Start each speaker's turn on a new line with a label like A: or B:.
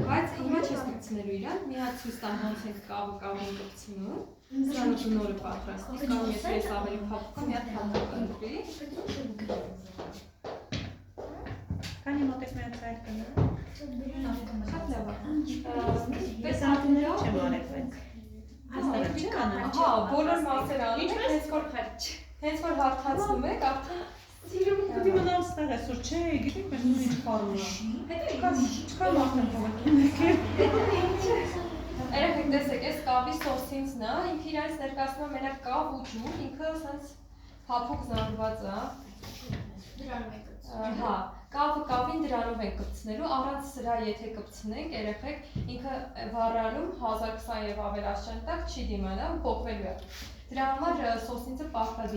A: Բայց հիմա չես կպցնելու իրան, մի հատ ցույց տամ ոնց ենք կավը կավին կպցնում, սրանով նորը պատրաստի, կամ եթե ես ավելի փափուկ մի հատ փափուկ ընտրի։
B: Քանի մոտես մի հատ սայլ կնա։
A: Շատ լավ է։
B: Ես ատները չեմ արել, բայց
A: Հա, բոլոր մասերը անում եք, հենց որ հարթացնում եք, արդեն
B: Սիրում կդի մնալ ստեղ այսօր չէ, գիտեք մեզ նույն խարում է։ Չկա մարդն կողակում եք։
A: Երեխեք տեսեք, այս կավի սոսինցն է, ինքը իրանից ներկայացնում է մենակ կավ ու ջուր, ինքը սենց փափուկ զանգված է։ Հա, կավը կավին դրանով են կպցնելու, առանց սրա եթե կպցնենք, երեխեք, ինքը վառանում 1020 եւ ավել աշճան տակ չի դիմանա ու փոխվելու է։ Դրա համար սոսինցը պարտադիր